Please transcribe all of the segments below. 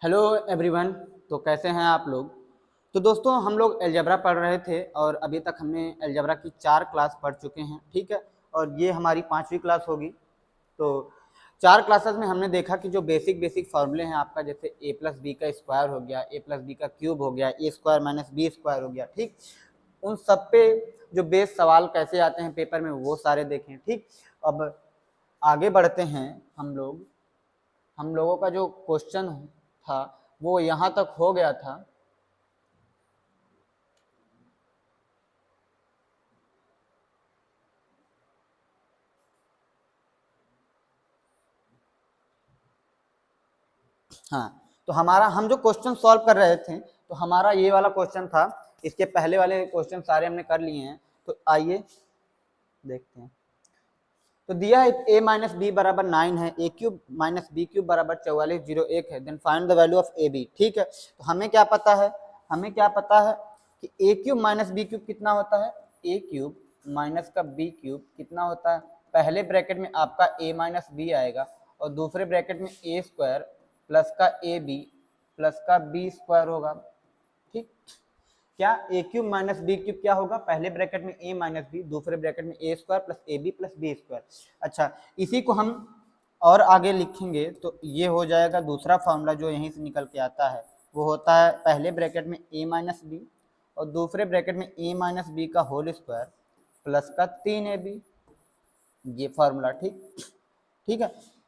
Hello everyone. तो कैसे हैं आप लोग। तो दोस्तों हम लोग अलजेब्रा पढ़ रहे थे और अभी तक हमने अलजेब्रा की 4 क्लास पढ़ चुके हैं, ठीक है। और ये हमारी 5वीं क्लास होगी। तो 4 क्लासेस में हमने देखा कि जो बेसिक बेसिक फार्मूले हैं आपका, जैसे ए प्लस बी का स्क्वायर हो गया, ए प्लस बी का क्यूब हो गया, ए स्क्वायर माइनस बी स्क्वायर हो गया, ठीक। उन सब पे जो बेस सवाल कैसे आते हैं पेपर में वो सारे देखें, ठीक। अब आगे बढ़ते हैं हम लोगों का जो क्वेश्चन था वो यहाँ तक हो गया था। हाँ, तो हमारा हम जो क्वेश्चन सॉल्व कर रहे थे तो हमारा ये वाला क्वेश्चन था। इसके पहले वाले क्वेश्चन सारे हमने कर लिए हैं, तो आइए देखते हैं। तो दिया है a माइनस बी बराबर 9 है, ए क्यूब माइनस बी क्यूब बराबर 4401 है, then find the value of a b, ठीक है। तो हमें क्या पता है कि ए क्यूब माइनस बी क्यूब कितना होता है, ए क्यूब माइनस का बी क्यूब कितना होता है। पहले ब्रैकेट में आपका a माइनस बी आएगा और दूसरे ब्रैकेट में ए स्क्वायर प्लस का ए बी प्लस का बी स्क्वायर होगा, ठीक। क्या ए क्यूब माइनस बी क्यूब क्या होगा, पहले ब्रैकेट में ए माइनस बी, दूसरे ब्रैकेट में A square plus A B plus B square. अच्छा, इसी को हम और आगे लिखेंगे तो ये हो जाएगा दूसरा फॉर्मूला जो यहीं से निकल के आता है। वो होता है पहले ब्रैकेट में ए माइनस बी और दूसरे ब्रैकेट में ए माइनस बी का होल स्क्वायर प्लस का 3ab, ये फार्मूला, ठीक है।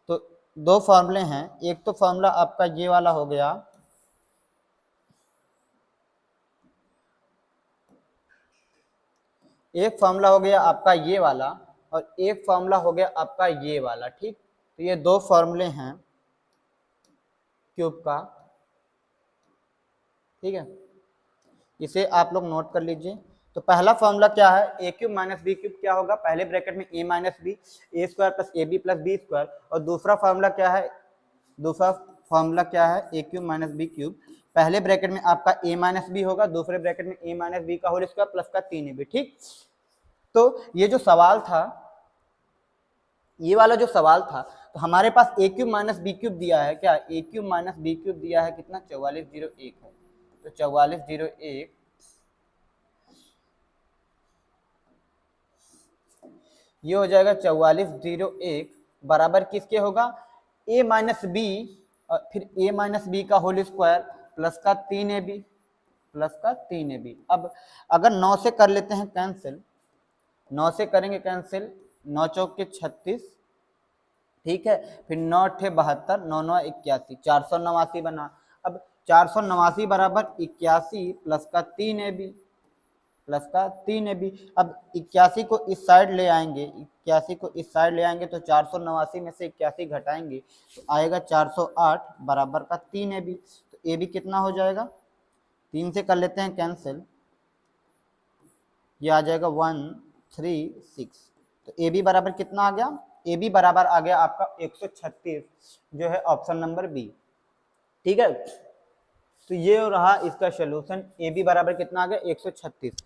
तो दो फार्मूले हैं, एक तो फार्मूला आपका ये वाला हो गया, एक फार्मूला हो गया आपका ये वाला और एक फार्मूला हो गया आपका ये वाला, ठीक। तो ये दो फार्मूले हैं क्यूब का, ठीक है। इसे आप लोग नोट कर लीजिए। तो पहला फार्मूला क्या है, ए क्यूब माइनस बी क्यूब क्या होगा, पहले ब्रैकेट में A minus B, A square plus A B plus B square, और दूसरा फार्मूला क्या है, ए क्यूब माइनस बी क्यूब, पहले ब्रैकेट में आपका ए माइनस बी होगा, दूसरे ब्रैकेट में ए माइनस बी का होल स्क्वायर प्लस का 3ab, ठीक। तो ये जो सवाल था, ये वाला जो सवाल था, तो हमारे पास ए क्यूब माइनस बी क्यूब दिया है, क्या ए क्यूब माइनस बी क्यूब दिया है कितना, 4401 है। तो 4401 ये हो जाएगा 4401 बराबर किसके होगा, ए माइनस बी और फिर ए माइनस बी का होल स्क्वायर प्लस का 3ab। अब अगर 9 से कर लेते हैं कैंसिल, 9 से करेंगे कैंसिल, 9 चौक के 36, ठीक है। फिर 9 अट्ठे 72, 9 9 81, 489 बना। अब 489 बराबर 81 प्लस का 3ab। अब 81 को इस साइड ले आएंगे, 81 को इस साइड ले आएंगे तो 489 में से 81 घटाएंगे तो आएगा 408 बराबर का 3ab। तो ए बी कितना हो जाएगा, 3 से कर लेते हैं कैंसिल, ये आ जाएगा 136। तो ए बी बराबर कितना आ गया, ए बी बराबर आ गया आपका 136, जो है ऑप्शन नंबर बी, ठीक है। तो ये रहा इसका सोल्यूशन, ए बी बराबर कितना आ गया, 136।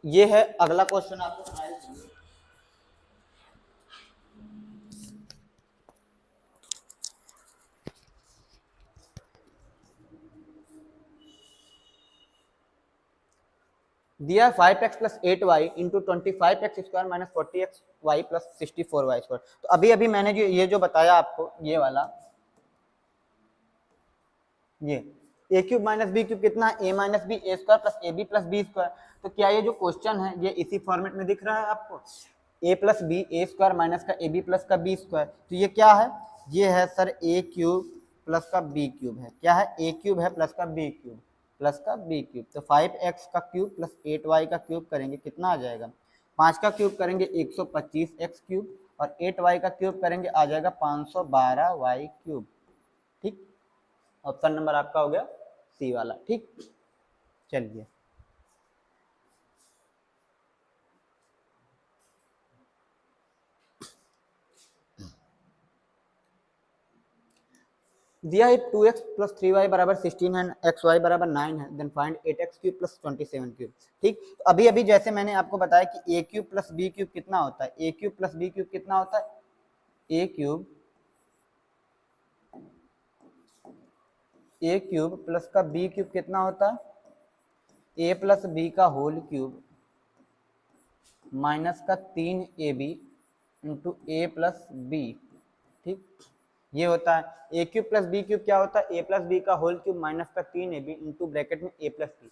ये है अगला क्वेश्चन आपको दिया है 5x plus 8y into 25x square minus 40xy plus 64y square. तो अभी अभी मैंने ये जो बताया आपको, ये वाला, ये A cube minus B cube कितना, A minus B A square plus A B plus B square. तो क्या ये जो क्वेश्चन है ये इसी फॉर्मेट में दिख रहा है आपको, ए plus B A square minus का ए बी प्लस का बी स्क्वायर। तो ये क्या है, ये है सर ए क्यूब प्लस का बी क्यूब है, क्या है, ए क्यूब है प्लस का बी क्यूब प्लस का बी क्यूब। तो 5x का क्यूब प्लस 8y का क्यूब करेंगे कितना आ जाएगा, 5 का क्यूब करेंगे 125x क्यूब और 8y का क्यूब करेंगे आ जाएगा 512y क्यूब, ठीक। ऑप्शन नंबर आपका हो गया सी वाला, ठीक। चलिए दिया है 2x प्लस 3y बराबर 16 है, xy बराबर 9 है, then find 8x cube plus 27 cube, ठीक। तो अभी जैसे मैंने आपको बताया कि a cube plus B cube कितना होता है, a cube plus B cube कितना होता है, ए क्यूब प्लस का बी क्यूब कितना होता है, ए प्लस बी का होल क्यूब माइनस का 3ab इंटू ए प्लस बी। ठीक, ये होता है ए क्यूब प्लस बी क्यूब क्या होता है, ए प्लस बी का होल क्यूब माइनस का 3ab इंटू ब्रैकेट में ए प्लस बी।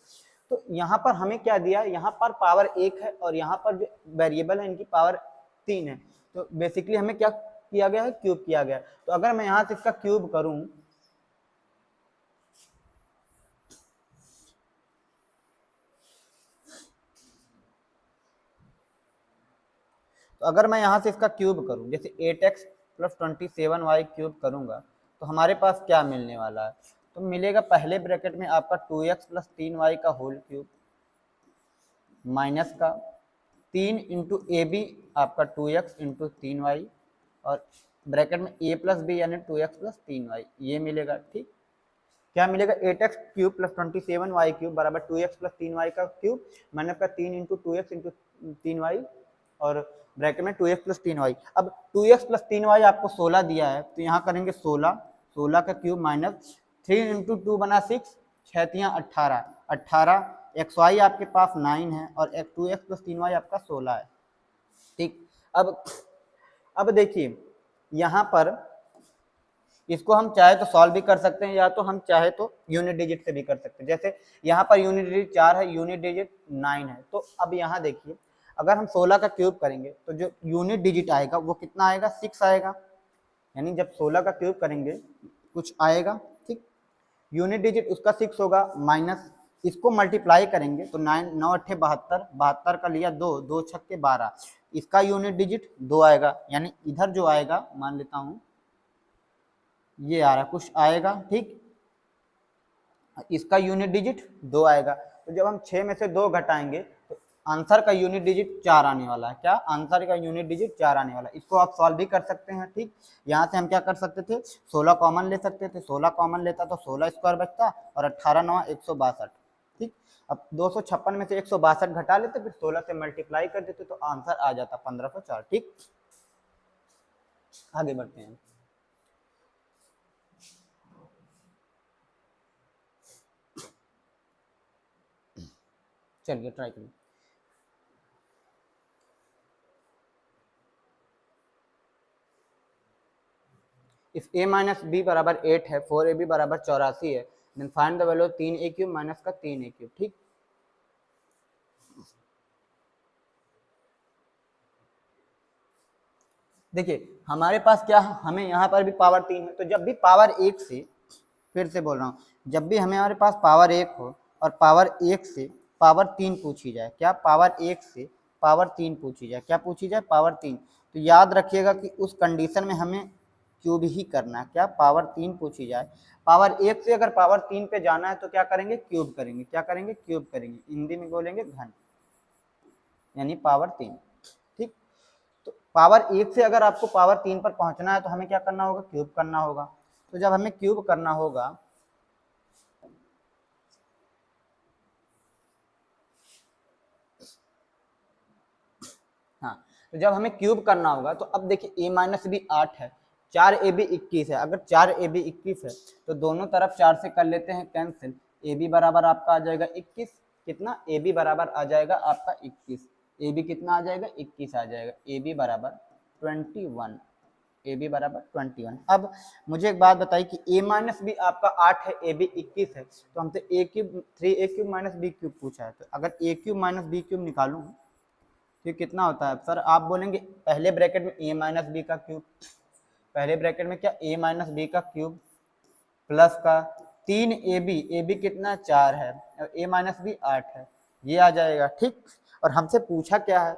तो यहाँ पर हमें क्या दिया है, यहाँ पर पावर 1 है और यहाँ पर जो वेरिएबल है इनकी पावर 3 है। तो बेसिकली हमें क्या किया गया है, क्यूब किया गया है। तो अगर मैं यहाँ से इसका क्यूब करूँ तो अगर मैं यहाँ से इसका क्यूब करूँ, जैसे 8x प्लस 27y क्यूब करूँगा तो हमारे पास क्या मिलने वाला है, तो मिलेगा पहले ब्रैकेट में आपका 2x प्लस 3y का होल क्यूब माइनस का 3 इंटू ए बी आपका 2x इंटू 3y और ब्रैकेट में a प्लस बी यानी 2x प्लस 3y ये मिलेगा। ठीक, क्या मिलेगा, 8x cube plus 27y cube बराबर 2x प्लस 3y का क्यूब माइनस का 3 इंटू 2x इंटू 3y और ब्रैकेट में 2x प्लस 3y। अब 2x प्लस 3y आपको 16 दिया है तो यहाँ करेंगे 16 का क्यूब माइनस 3 इंटू 2 बना 6, 6 18 xy आपके पास 9 है और 2x प्लस 3y आपका 16 है। ठीक, अब देखिए यहाँ पर इसको हम चाहे तो सॉल्व भी कर सकते हैं या तो हम चाहे तो यूनिट डिजिट से भी कर सकते हैं। जैसे यहाँ पर यूनिट डिजिट 4 है, यूनिट डिजिट 9 है। तो अब यहाँ देखिए अगर हम 16 का क्यूब करेंगे तो जो यूनिट डिजिट आएगा वो कितना आएगा, 6 आएगा। यानी जब 16 का क्यूब करेंगे कुछ आएगा। ठीक, यूनिट डिजिट उसका 6 होगा माइनस इसको मल्टीप्लाई करेंगे तो 9 8 72 का लिया 2 2 छक्के 12 इसका यूनिट डिजिट 2 आएगा। यानी इधर जो आएगा मान लेता हूँ ये आ रहा कुछ आएगा। ठीक, इसका यूनिट डिजिट 2 आएगा। तो जब हम 6 में से 2 घटाएंगे तो आंसर का यूनिट डिजिट 4 आने वाला है। क्या, आंसर का यूनिट डिजिट 4 आने वाला है। इसको आप सॉल्व भी कर सकते हैं। ठीक, यहाँ से हम क्या कर सकते थे, 16 कॉमन ले सकते थे, 16 कॉमन लेता तो 16 स्क्वायर बचता और 18 9 162। ठीक, अब 256 में से 162 घटा लेते फिर 16 से मल्टीप्लाई कर देते तो आंसर आ जाता 1504। ठीक, आगे बढ़ते हैं। चलिए ट्राई करिए। इफ a माइनस बी बराबर 8 है, 4ab बराबर 84 है, then find the value of 3a cube minus का 3a क्यूब। ठीक, देखिए हमारे पास क्या है, हमें यहाँ पर भी पावर 3 है। तो जब भी पावर 1 से, फिर से बोल रहा हूँ, जब भी हमें हमारे पास पावर 1 हो और पावर 1 से पावर 3 पूछी जाए, क्या, पावर 1 से पावर 3 पूछी जाए, क्या पूछी जाए, पावर 3, तो याद रखिएगा कि उस कंडीशन में हमें क्यूब ही करना है। क्या, पावर 3 पूछी जाए, पावर 1 से अगर पावर 3 पे जाना है तो क्या करेंगे, क्यूब करेंगे। क्या करेंगे, क्यूब करेंगे, हिंदी में बोलेंगे घन, यानी पावर 3। ठीक, तो पावर 1 से अगर आपको पावर 3 पर पहुंचना है तो हमें क्या करना होगा, क्यूब करना होगा। तो जब हमें क्यूब करना होगा हाँ, तो जब हमें क्यूब करना होगा तो अब देखिए a माइनस बी 8 है, 4ab 21 है। अगर 4ab 21 है तो दोनों तरफ 4 से कर लेते हैं कैंसिल, ab बराबर आपका आ जाएगा 21, कितना, ab बराबर आ जाएगा आपका 21, ab कितना आ जाएगा, 21 आ जाएगा, ab बराबर 21, ab बराबर 21। अब मुझे एक बात बताइए कि a माइनस बी आपका 8 है, ab 21 है, तो हमसे a cube 3a cube minus B cube पूछा है। तो अगर a cube minus B cube निकालूँ तो कितना होता है सर, आप बोलेंगे पहले ब्रैकेट में a माइनस बी का क्यूब, पहले ब्रैकेट में क्या, a माइनस बी का क्यूब प्लस का 3ab कितना 4 है और a माइनस बी 8 है, ये आ जाएगा। ठीक, और हमसे पूछा क्या है,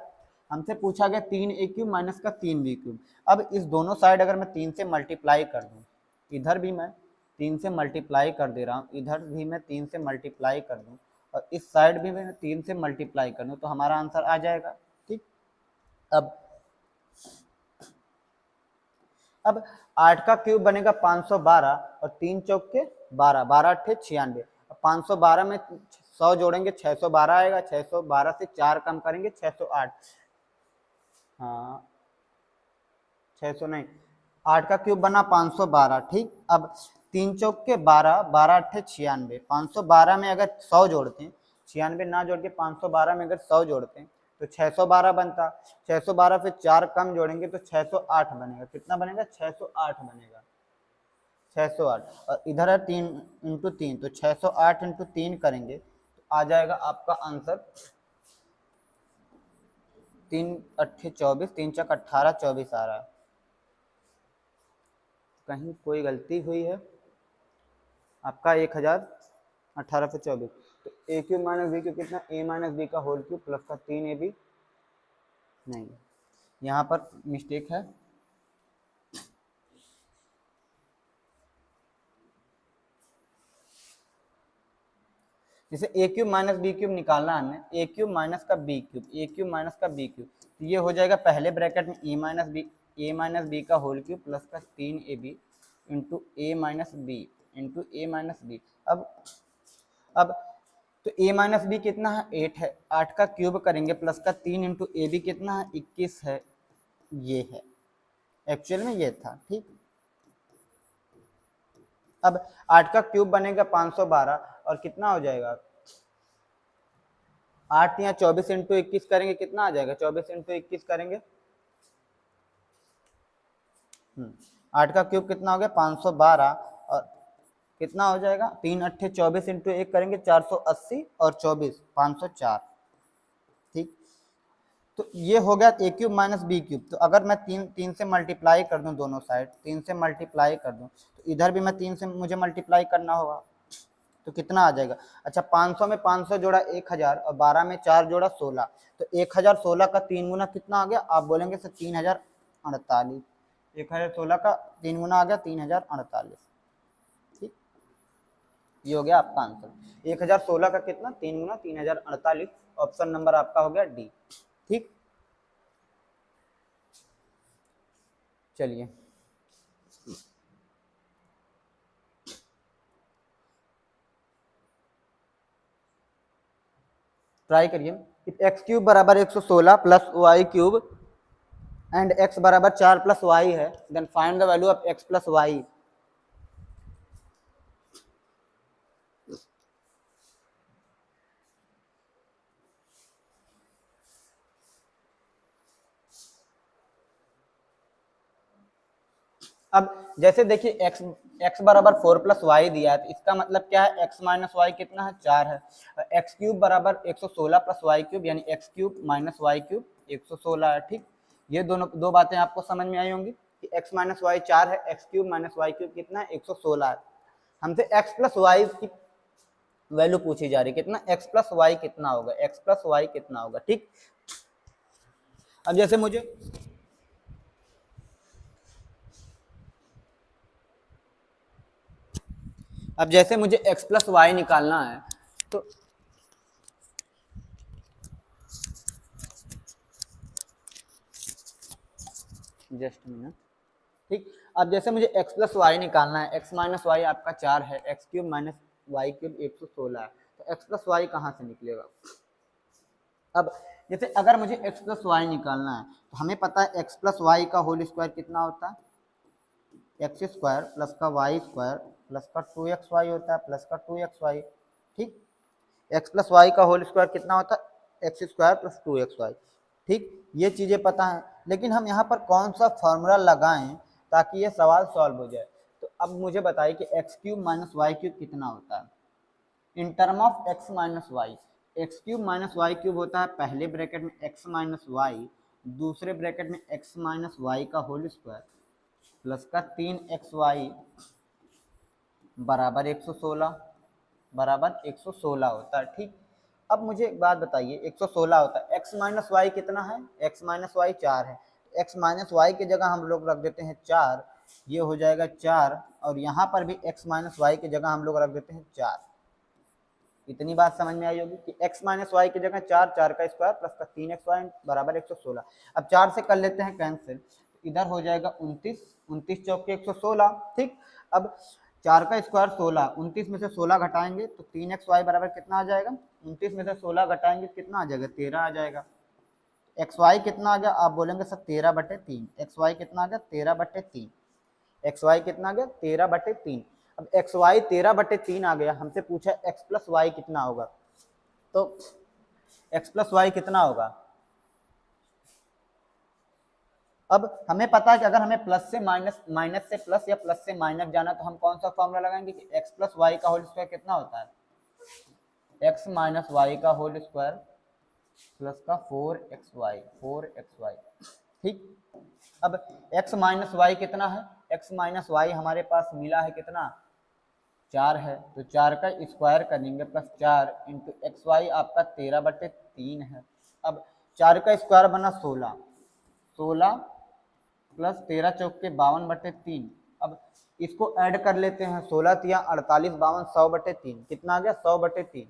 हमसे पूछा गया 3a क्यूब माइनस का 3b क्यूब। अब इस दोनों साइड अगर मैं 3 से मल्टीप्लाई कर दूँ, इधर भी मैं 3 से मल्टीप्लाई कर दे रहा हूँ, इधर भी मैं 3 से मल्टीप्लाई कर दूँ और इस साइड भी मैं 3 से मल्टीप्लाई कर दूँ तो हमारा आंसर आ जाएगा। ठीक, अब 8 का क्यूब बनेगा 512 और 3 चौक के 12, 12 अट्ठे 96, 512 में 100 जोड़ेंगे 612 आएगा, 612 से 4 कम करेंगे 608, हाँ 600 नहीं 8 का क्यूब बना 512, ठीक। अब 3 चौक के 12, 12 अट्ठे 96, 512 में अगर 100 जोड़ते हैं, 96 ना जोड़ के 512 में अगर 100 जोड़ते हैं तो 612 बनता। 612 फिर 4 कम जोड़ेंगे तो 608 बनेगा। कितना बनेगा? 608 बनेगा, 608। और इधर है 3 इंटू 3, तो 608 इंटू 3 करेंगे तो आ जाएगा आपका आंसर 3 अट्ठे 24, 3 चक 18, 24 आ रहा है। कहीं कोई गलती हुई है? आपका 1018 पे 24, तो ए क्यूब माइनस बी क्यूब कितना? ए माइनस बी का होल क्यूब प्लस का 3ab, नहीं यहाँ पर मिस्टेक है। जैसे ए क्यूब माइनस बी क्यूब निकालना है हमें, ए क्यूब माइनस का बी क्यूब, ए क्यूब माइनस का बी क्यूब, तो ये हो जाएगा पहले ब्रैकेट में ए माइनस बी का होल क्यूब प्लस का 3ab इंटू ए माइनस बी। अब तो a माइनस बी कितना है? 8 है। 8 का क्यूब करेंगे प्लस का 3 इंटू ए बी कितना है? 21 है। ये है एक्चुअल में ये था, ठीक। अब 8 का क्यूब बनेगा 512 और कितना हो जाएगा? 8 या 24 इंटू 21 करेंगे, कितना आ जाएगा? 24 इंटू 21 करेंगे, 8 का क्यूब कितना हो गया? 512 और कितना हो जाएगा? 3 अट्ठे 24 इंटू 1 करेंगे 480 और 24 504, ठीक। तो ये हो गया ए क्यूब माइनस बी क्यूब। तो अगर मैं 3 से मल्टीप्लाई कर दूं, दोनों साइड 3 से मल्टीप्लाई कर दूं, तो इधर भी मैं 3 से मुझे मल्टीप्लाई करना होगा, तो कितना आ जाएगा? अच्छा, 500 में 500 जोड़ा 1000 और 12 में 4 जोड़ा 16, तो 1016 का 3 गुना कितना आ गया? आप बोलेंगे सर 3048। 1016 का 3 गुना आ गया 3048, ठीक। ये हो गया आपका आंसर। 1016 का कितना? 3 गुना 3048। ऑप्शन नंबर आपका हो गया डी, ठीक। चलिए ट्राई करिए। इफ एक्स क्यूब बराबर 116 plus y cube and x बराबर 4 प्लस वाई है, then find the value of x plus y. अब जैसे देखिए x बराबर 4 प्लस वाई दिया है, तो इसका मतलब क्या है? x माइनस वाई कितना है? 4 है। एक्स क्यूब बराबर 116 प्लस वाई क्यूब, यानी x cube minus y cube 116 है, ठीक। ये दोनों दो बातें आपको समझ में आई होंगी कि x माइनस वाई 4 है, x cube minus y cube कितना है? 116 है। हमसे x प्लस वाई की वैल्यू पूछी जा रही, कितना? x प्लस वाई कितना होगा? x प्लस वाई कितना होगा, ठीक। अब जैसे मुझे x प्लस वाई निकालना है, तो जस्ट मिनट, ठीक। अब जैसे मुझे x प्लस वाई निकालना है, x माइनस वाई आपका 4 है, x cube minus y cube 116 है, तो x प्लस वाई कहाँ से निकलेगा? अब जैसे अगर मुझे x प्लस वाई निकालना है, तो हमें पता है x प्लस वाई का होल स्क्वायर कितना होता है? एक्स स्क्वायर प्लस का वाई स्क्वायर प्लस का 2xy होता है, प्लस का 2xy, ठीक। x प्लस वाई का होल स्क्वायर कितना होता है? एक्स स्क्वायर प्लस 2xy, ठीक। ये चीज़ें पता है, लेकिन हम यहाँ पर कौन सा फॉर्मूला लगाएं ताकि ये सवाल सॉल्व हो जाए? तो अब मुझे बताइए कि x cube minus y cube कितना होता है in term of x minus y. X cube minus y cube होता है पहले ब्रैकेट में एक्स माइनस वाई, दूसरे ब्रैकेट में एक्स माइनस वाई का होल स्क्वायर प्लस का 3xy बराबर 116 होता है, ठीक। अब मुझे एक बात बताइए, 116 होता है, x माइनस वाई कितना है? x माइनस वाई 4 है, x माइनस वाई की जगह हम लोग रख देते हैं 4, ये हो जाएगा 4, और यहाँ पर भी x माइनस वाई की जगह हम लोग रख देते हैं 4। इतनी बात समझ में आई होगी कि x माइनस वाई की जगह 4, 4 का स्क्वायर प्लस का 3xy बराबर 116। अब 4 से कर लेते हैं कैंसिल, इधर हो जाएगा 29, 29 चौक के 116, ठीक। अब 4 का स्क्वायर 16, 29 में से 16 घटाएंगे तो 3xy बराबर कितना आ जाएगा? 29 में से 16 घटाएंगे कितना आ जाएगा? 13 आ जाएगा। xy कितना आ गया? आप बोलेंगे सर 13/3, xy कितना आ गया? 13/3, एक्स वाई कितना आ गया 13/3। अब एक्स वाई 13/3 आ गया, हमसे पूछा एक्स प्लस वाई कितना होगा, तो एक्स प्लस वाई कितना होगा। अब हमें पता है कि अगर हमें प्लस से माइनस, माइनस से प्लस या प्लस से माइनस जाना तो हम कौन सा फॉर्मूला लगाएंगे कि एक्स प्लस वाई का होल स्क्वायर कितना होता है, एक्स माइनस वाई का होल स्क्वायर प्लस का 4xy। ठीक, अब x माइनस वाई कितना है, x माइनस वाई हमारे पास मिला है कितना 4 है, तो 4 का स्क्वायर करेंगे प्लस 4 इंटू एक्स वाई आपका 13/3 है। अब 4 का स्क्वायर बना 16, 16 प्लस 13 चौक के 52/3। अब इसको ऐड कर लेते हैं, 16 तिया 48, 52 100/3, कितना आ गया 100/3।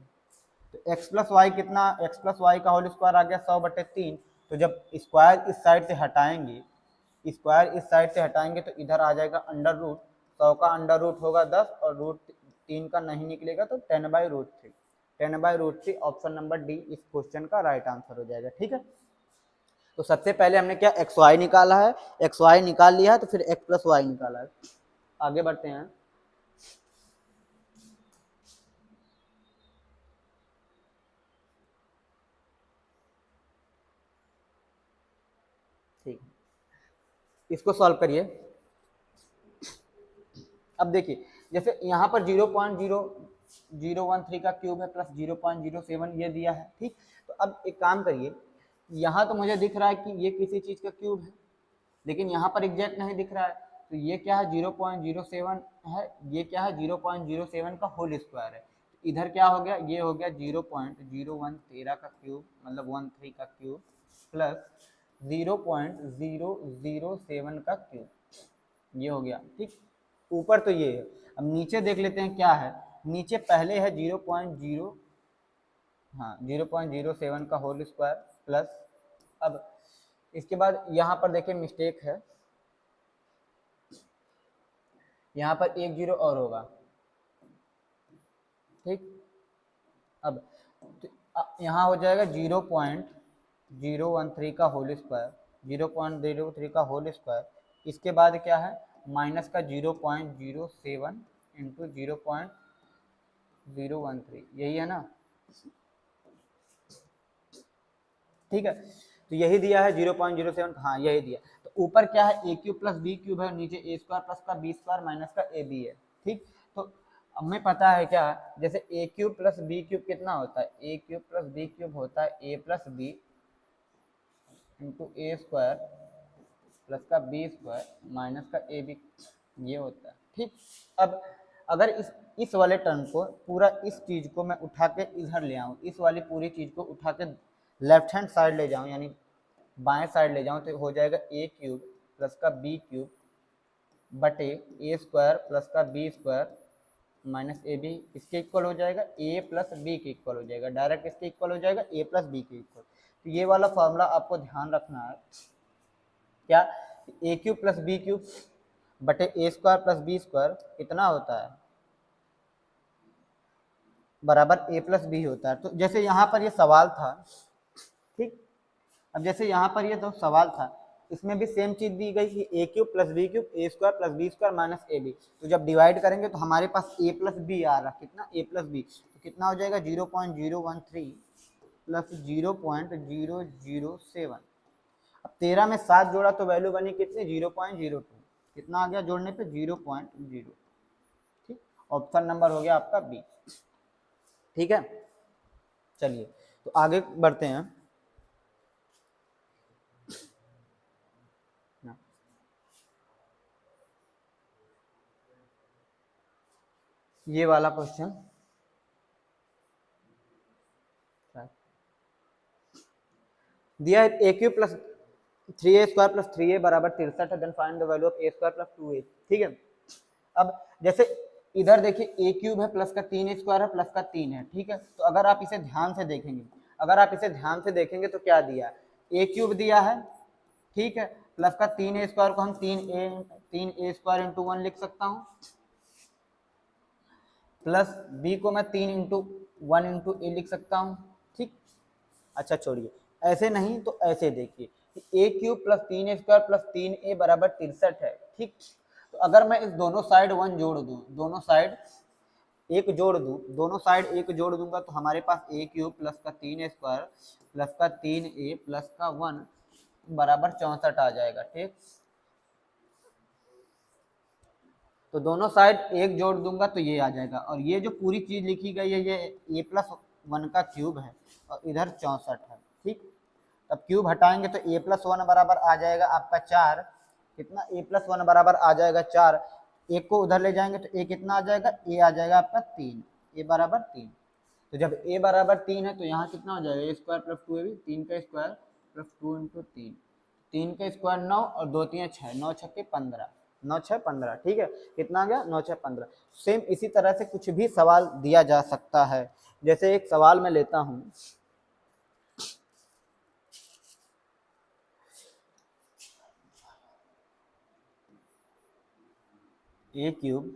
तो x प्लस वाई कितना, x प्लस वाई का होल स्क्वायर आ गया 100/3। तो जब स्क्वायर इस साइड से हटाएंगे, स्क्वायर इस साइड से हटाएंगे तो इधर आ जाएगा अंडर रूट, 100 का अंडर रूट होगा 10 और रूट 3 का नहीं निकलेगा तो 10/√3। 10/√3 ऑप्शन नंबर डी इस क्वेश्चन का राइट आंसर हो जाएगा। ठीक है, तो सबसे पहले हमने क्या एक्स वाई निकाला है, एक्स वाई निकाल लिया है, तो फिर एक्स प्लस वाई निकाला है। आगे बढ़ते हैं। ठीक, इसको सॉल्व करिए। अब देखिए जैसे यहाँ पर 0.0013 का क्यूब है प्लस 0.07 ये दिया है। ठीक, तो अब एक काम करिए, यहाँ तो मुझे दिख रहा है कि ये किसी चीज़ का क्यूब है, लेकिन यहाँ पर एग्जैक्ट नहीं दिख रहा है, तो ये क्या है 0.07 है, ये क्या है 0.07 का होल स्क्वायर है। इधर क्या हो गया, ये हो गया 0.0113 का क्यूब, मतलब 13 का क्यूब प्लस 0.007 का क्यूब, ये हो गया। ठीक, ऊपर तो ये है। अब नीचे देख लेते हैं क्या है, नीचे पहले है 0.07 का होल स्क्वायर प्लस, अब इसके बाद यहाँ पर देखिए मिस्टेक है, यहाँ पर एक जीरो और होगा। ठीक, अब यहाँ हो जाएगा 0.013 का होल स्क्वायर, 0.03 का होल स्क्वायर, इसके बाद क्या है माइनस का 0.07 इंटू 0.013, यही है ना। ठीक है, तो यही दिया है 0.07, हाँ यही दिया। तो ऊपर क्या है ए क्यूब प्लस बी क्यूब है, नीचे ए स्क्वायर प्लस का बी स्क्वायर माइनस का ए बी है। ठीक, तो हमें पता है क्या, जैसे ए क्यूब प्लस बी क्यूब कितना होता है, ए क्यूब प्लस बी क्यूब होता है a plus B into A square plus का बी स्क्वायर माइनस का ए बी, ये होता है। ठीक, अब अगर इस वाले टर्म को पूरा, इस चीज़ को मैं उठा के इधर ले आऊँ, इस वाली पूरी चीज़ को उठा के लेफ्ट हैंड साइड ले जाऊँ, यानी बाएं साइड ले जाऊँ, तो हो जाएगा ए क्यूब प्लस का बी क्यूब बटे ए स्क्वायर प्लस का बी स्क्वायर माइनस ए बी, इसके इक्वल हो जाएगा ए प्लस बी के इक्वल हो जाएगा, डायरेक्ट इसके इक्वल हो जाएगा ए प्लस बी के इक्वल। तो ये वाला फॉर्मूला आपको ध्यान रखना है, क्या ए क्यूब प्लस बी क्यूब बटे a square plus B square कितना होता है, बराबर ए प्लस बी होता है। तो जैसे यहाँ पर ये सवाल था, ठीक, अब जैसे यहाँ पर ये तो सवाल था, इसमें भी सेम चीज दी गई कि ए cube plus B cube A square plus B square minus A B, तो जब डिवाइड करेंगे तो हमारे पास ए प्लस बी आ रहा, कितना ए प्लस बी, तो कितना हो जाएगा 0.013 प्लस 0.007। अब 13 में 7 जोड़ा तो वैल्यू बनी कितनी 0.02, कितना आ गया जोड़ने पे 0.0। ठीक, ऑप्शन नंबर हो गया आपका बी। ठीक है, चलिए तो आगे बढ़ते हैं। ये वाला क्वेश्चन दिया है ए cube plus 3a square plus 3a बराबर 63 है, then find the value of A square plus 2a। ठीक है, अब जैसे इधर देखिए ए क्यूब है प्लस का 3a स्क्वायर है प्लस का 3 है। ठीक है, तो अगर आप इसे ध्यान से देखेंगे, तो क्या दिया, ए क्यूब दिया है, ठीक है, प्लस का 3a स्क्वायर को हम 3a स्क्वायर इंटू 1 लिख सकता हूँ, प्लस बी को मैं 3 इंटू 1 इंटू ए लिख सकता हूँ। ठीक, अच्छा छोड़िए, ऐसे नहीं तो ऐसे देखिए, A cube plus 3a square plus 3a बराबर 63 है। ठीक, तो तो अगर मैं इस दोनों साइड 1 जोड़ दूं, दोनों साइड 1 जोड़ दूं, दोनों साइड 1 जोड़ दूंगा तो हमारे पास a क्यूब प्लस का 3a स्क्वायर प्लस का 3a प्लस का 1 बराबर 64 आ जाएगा। ठीक, तो दोनों साइड 1 जोड़ दूंगा तो ये आ जाएगा, और ये जो पूरी चीज लिखी गई है ये a+1 का क्यूब है और इधर 64 है। ठीक, तब क्यूब हटाएंगे तो a+1 बराबर आ जाएगा आपका 4, कितना a+1 बराबर आ जाएगा 4, एक को उधर ले जाएंगे तो a कितना आ जाएगा, a आ जाएगा आपका 3, a बराबर 3। तो जब a बराबर 3 है तो यहाँ कितना हो जाएगा, a स्क्वायर प्लस 2ab, 3 का स्क्वायर प्लस 2 इंटू 3, 3 का स्क्वायर 9 और 2 3 6, 9 6 15, 9 6 15। ठीक है, कितना आ गया, 9 6 15। सेम इसी तरह से कुछ भी सवाल दिया जा सकता है। जैसे एक सवाल मैं लेता हूँ, a क्यूब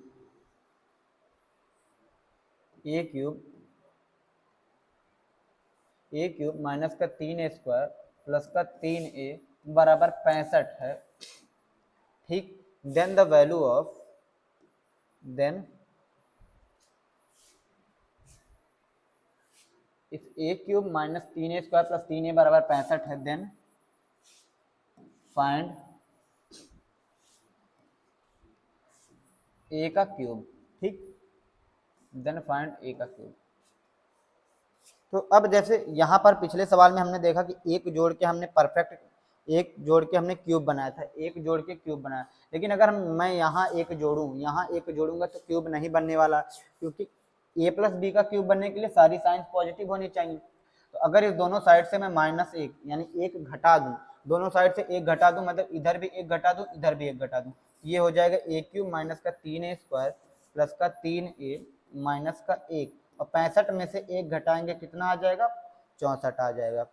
माइनस का 3a स्क्वायर प्लस का 3a बराबर 65 है। ठीक, then the value of, then if a cube minus 3a square plus 3a बराबर 65 है, देन फाइंड a का क्यूब। ठीक, देन फाइंड a का क्यूब। तो अब जैसे यहाँ पर पिछले सवाल में हमने देखा कि एक जोड़ के हमने परफेक्ट, एक जोड़ के हमने क्यूब बनाया था, एक जोड़ के क्यूब बनाया, लेकिन अगर मैं यहाँ एक जोड़ूँ, यहाँ एक जोड़ूंगा तो क्यूब नहीं बनने वाला, क्योंकि a प्लस बी का क्यूब बनने के लिए सारी साइंस पॉजिटिव होनी चाहिए। तो अगर इस दोनों साइड से मैं -1 यानी 1 घटा दूँ, दोनों साइड से 1 घटा दूँ, मतलब इधर भी 1 घटा दूँ, इधर भी 1 घटा दूँ, ये हो जाएगा a क्यूब माइनस का 3a स्क्वायर प्लस का 3a माइनस का 1, और 65 में से 1 घटाएंगे कितना आ जाएगा, 64 आ जाएगा।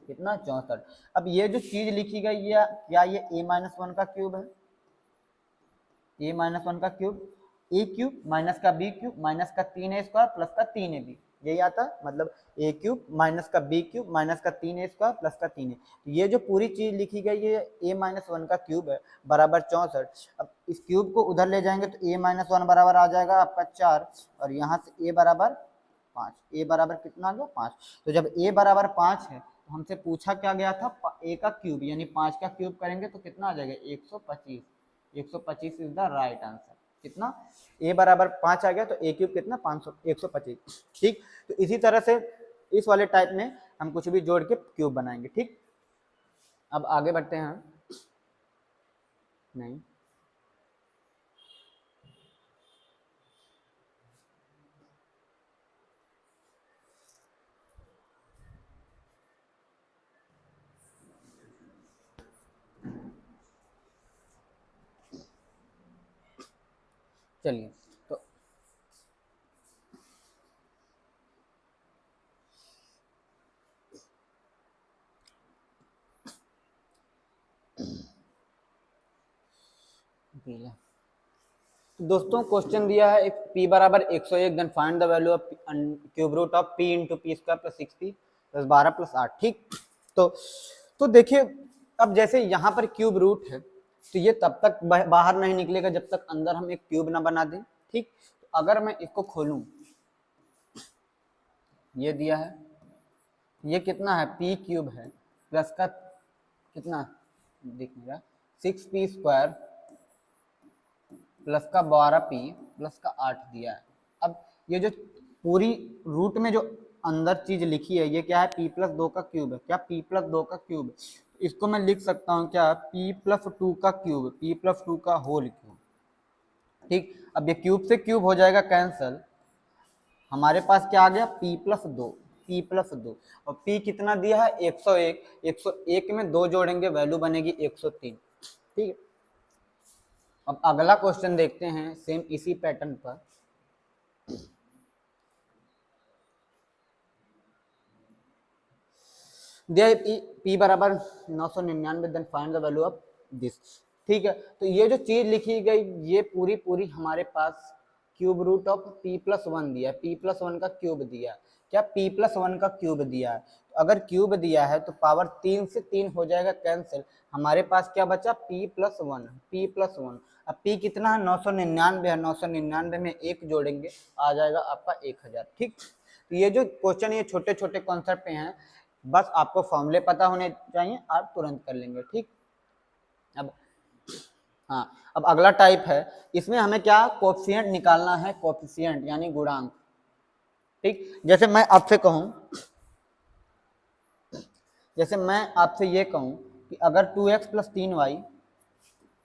कितना, 64। अब ये जो चीज लिखी गई है क्या ये a-1 का क्यूब है, a-1 का क्यूब, a क्यूब माइनस का b क्यूब माइनस का 3a स्क्वायर प्लस का 3ab, यही आता है, मतलब a क्यूब माइनस का b क्यूब माइनस का 3a स्क्वायर प्लस का 3a। ये जो पूरी चीज लिखी गई है a-1 का क्यूब है बराबर 64। अब इस क्यूब को उधर ले जाएंगे तो a-1 बराबर आ जाएगा आपका 4, और यहाँ से a बराबर 5, a बराबर कितना आ गया, 5। तो जब a बराबर 5 है तो हमसे पूछा क्या गया था, a का क्यूब, यानी 5 का क्यूब करेंगे तो कितना आ जाएगा, 125, 125 इज द राइट आंसर। कितना, a बराबर 5 आ गया तो a क्यूब कितना, 500, 125। ठीक, तो इसी तरह से इस वाले टाइप में हम कुछ भी जोड़ के क्यूब बनाएंगे। ठीक, अब आगे बढ़ते हैं, नहीं चलिए, तो दोस्तों क्वेश्चन दिया है p बराबर 101, then find the value of cube root of p into p square plus 60 plus 12 plus 8। ठीक, तो देखिए अब जैसे यहाँ पर क्यूब रूट है तो ये तब तक बाहर नहीं निकलेगा जब तक अंदर हम एक क्यूब ना बना दें। ठीक, तो अगर मैं इसको खोलूं, ये दिया है, ये कितना है, p क्यूब है प्लस का कितना दिख नहीं रहा, 6p स्क्वायर प्लस का 12p प्लस का 8 दिया है। अब ये जो पूरी रूट में जो अंदर चीज लिखी है ये क्या है, p प्लस 2 का क्यूब है, क्या p प्लस 2 का क्यूब, इसको मैं लिख सकता हूँ क्या, p प्लस 2 का क्यूब, p प्लस 2 का होल क्यूब। ठीक, अब ये क्यूब से क्यूब हो जाएगा कैंसल, हमारे पास क्या आ गया, p प्लस 2, p प्लस 2, और p कितना दिया है, 101, 101 में 2 जोड़ेंगे वैल्यू बनेगी 103। ठीक है, अब अगला क्वेश्चन देखते हैं सेम इसी पैटर्न पर। दिया p बराबर 999, then find the value of this. ठीक है, तो ये जो चीज लिखी गई ये पूरी हमारे पास क्यूब रूट ऑफ p+1 दिया है, p+1 का क्यूब दिया है, क्या p+1 का क्यूब दिया है। तो अगर क्यूब दिया है तो पावर 3 से 3 हो जाएगा कैंसिल, हमारे पास क्या बचा p+1। अब p कितना है 999 है, 999 में 1 जोड़ेंगे आ जाएगा आपका 1000। ठीक, तो ये जो क्वेश्चन ये छोटे छोटे कॉन्सेप्ट पे हैं, बस आपको फॉर्मूले पता होने चाहिए, आप तुरंत कर लेंगे। ठीक, अब हाँ, अब अगला टाइप है, इसमें हमें क्या कोएफिशिएंट निकालना है, कोएफिशिएंट यानी गुणांक। ठीक, जैसे मैं आपसे ये कहूं कि अगर 2x + 3y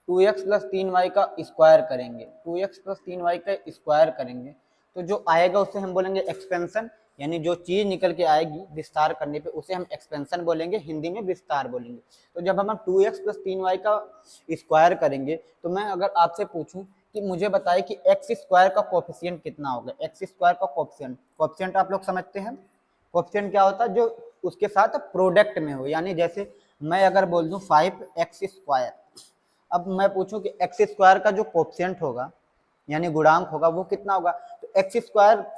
2x + 3y का स्क्वायर करेंगे, 2x + 3y का स्क्वायर करेंगे तो जो आएगा उसे हम बोलेंगे एक्सपेंशन, यानी जो चीज निकल के आएगी विस्तार करने पे उसे हम एक्सपेंशन बोलेंगे, हिंदी में विस्तार बोलेंगे। तो जब हम 2x + 3y का स्क्वायर करेंगे तो मैं अगर आपसे पूछूं कि मुझे बताए कि x² का कोएफिशिएंट कितना होगा, x² का कोएफिशिएंट आप लोग समझते हैं, कोएफिशिएंट क्या होता है, जो उसके साथ प्रोडक्ट में हो, यानी जैसे मैं अगर बोल दूं 5x², अब मैं पूछूं कि x² का जो कोएफिशिएंट होगा यानी गुणांक होगा वो कितना होगा, तो x²,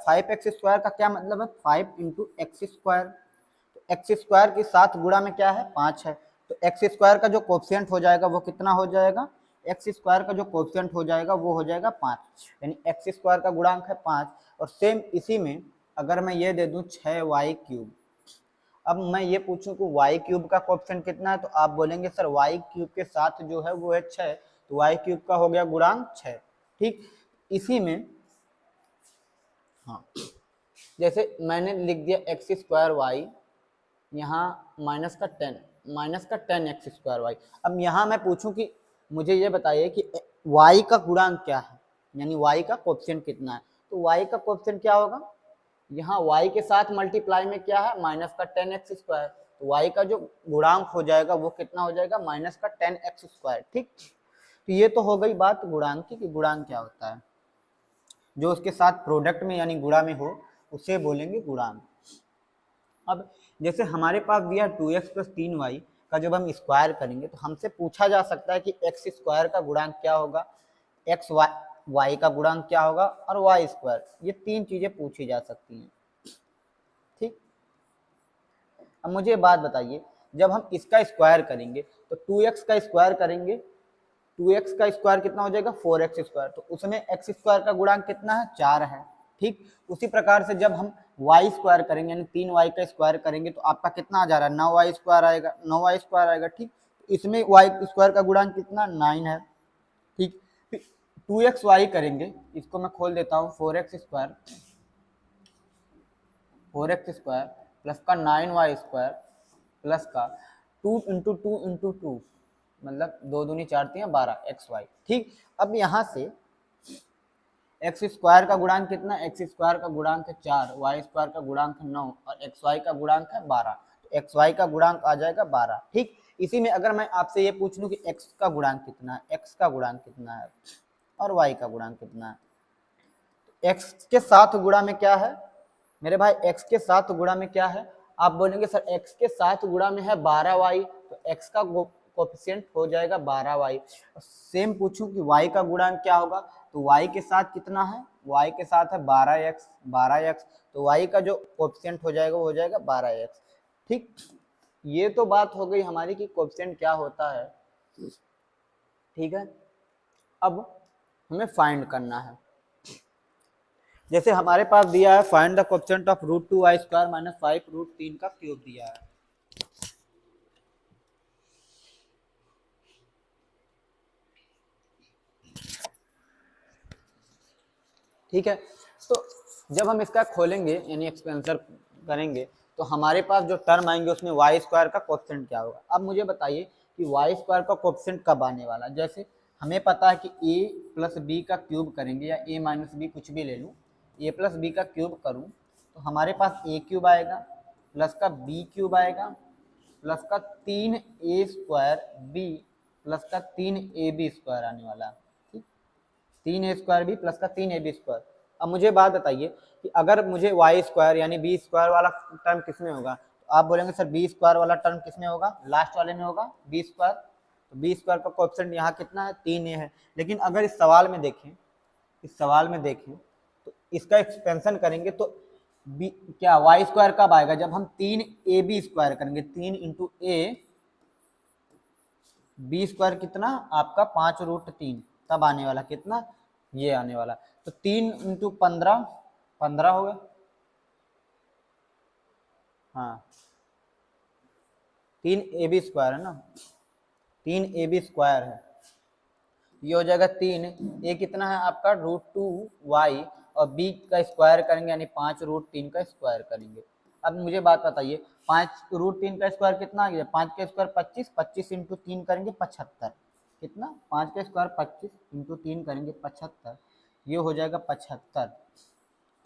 5x² का क्या मतलब है 5 × x², तो x² के साथ गुणा में क्या है 5 है, तो x² का जो कोएफिशिएंट हो जाएगा वो कितना हो जाएगा, x² का जो कोएफिशिएंट हो जाएगा वो हो जाएगा 5, यानी x² का गुणांक है 5। और सेम इसी में अगर मैं ये दे दूं 6y³, अब मैं ये पूछूं कि y³ का कोएफिशिएंट कितना है, तो आप बोलेंगे सर y³ के साथ जो है वो है 6, तो y³ का हो गया गुणांक 6। ठीक, इसी में हाँ, जैसे मैंने लिख दिया x²y, यहाँ -10 अब यहाँ मैं पूछूं कि मुझे ये बताइए कि y का गुणांक क्या है, यानी y का कोएफिशिएंट कितना है, तो y का कोएफिशिएंट क्या होगा, यहाँ y के साथ मल्टीप्लाई में क्या है -10x², तो y का जो गुणांक हो जाएगा वो कितना हो जाएगा -10x²। ठीक, तो ये तो हो गई बात गुणांक की कि गुणांक क्या होता है, जो उसके साथ प्रोडक्ट में यानी गुणा में हो उसे बोलेंगे गुणांक। अब जैसे हमारे पास दिया 2x + 3y का जब हम स्क्वायर करेंगे तो हमसे पूछा जा सकता है कि x² का गुणांक क्या होगा, y का गुणांक क्या होगा और y², ये 3 चीजें पूछी जा सकती हैं। ठीक, अब मुझे बात बताइए, जब हम इसका स्क्वायर करेंगे तो 2x का स्क्वायर करेंगे, 2x का स्क्वायर कितना हो जाएगा 4x², तो उसमें x² का गुणांक कितना है 4 है। ठीक, उसी प्रकार से जब हम y² करेंगे यानी 3y का स्क्वायर करेंगे तो आपका कितना आ जा रहा है 9y² आएगा, 9y² आएगा। ठीक, इसमें y² का गुणांक कितना 9 है। ठीक, 2xy करेंगे, इसको मैं खोल देता हूँ, 4x² प्लस का 9y² प्लस का 2 × 2 × 2 मतलब 2 दूनी 4 × 12 xy। ठीक, अब यहाँ से x² का गुणांक कितना, x² का गुणांक है 4, y² का गुणांक है 9 और xy का गुणांक है 12, तो xy का गुणांक आ जाएगा 12। ठीक, इसी में अगर मैं आपसे ये पूछ लूं कि x का गुणांक कितना है, x का गुणांक कितना है और y का गुणांक कितना है, तो x के साथ गुणा में क्या है मेरे भाई, x के साथ गुणा में क्या है, आप बोलेंगे सर x के साथ गुणा में है 12y, तो x का कोएफिशिएंट हो जाएगा 12y। सेम पूछूं कि y का गुणांक क्या होगा, तो y के साथ कितना है, y के साथ है 12x, तो y का जो कोएफिशिएंट हो जाएगा वो हो जाएगा 12x। ठीक, ये तो बात हो गई हमारी कि कोएफिशिएंट क्या होता है। ठीक है, अब हमें फाइंड करना है, जैसे हमारे पास दिया है find the coefficient of √2y² - 5√3 का क्यूब दिया है। ठीक है, तो जब हम इसका खोलेंगे यानी एक्सपेंशन करेंगे तो हमारे पास जो टर्म आएंगे उसमें y² का कोएफिशिएंट क्या होगा। अब मुझे बताइए कि y² का कोएफिशिएंट कब आने वाला, जैसे हमें पता है कि a + b का क्यूब करेंगे या a - b कुछ भी ले लूँ, a + b का क्यूब करूँ तो हमारे पास a³ आएगा प्लस का b³ आएगा प्लस का 3a² प्लस का 3ab² आने वाला। ठीक, 3a² प्लस का 3ab²। अब मुझे बात बताइए कि अगर मुझे y² यानी b² वाला टर्म किसमें होगा, तो आप बोलेंगे सर b² वाला टर्म किसमें होगा, लास्ट वाले में होगा b², तो b² का कोएफिशिएंट यहाँ कितना है 3a है। लेकिन अगर इस सवाल में देखें इस सवाल में देखें तो इसका एक्सपेंशन करेंगे तो बी क्या वाई स्क्वायर कब आएगा, जब हम 3ab स्क्वायर करेंगे, 3 इंटू ए बी स्क्वायर कितना आपका 5√3, तब आने वाला कितना, ये आने वाला। तो 3 इंटू 15, 15 हो गया, हाँ 3ab स्क्वायर है ना, 3ab स्क्वायर है, ये हो जाएगा 3, ए कितना है आपका √2y, और बी का स्क्वायर करेंगे यानी 5√3 का स्क्वायर करेंगे। अब मुझे बात बताइए 5√3 का स्क्वायर कितना आ गया, 5 का स्क्वायर 25, 25 इंटू 3 करेंगे 75, कितना 5 का स्क्वायर 25 इंटू 3 करेंगे 75, ये हो जाएगा 75।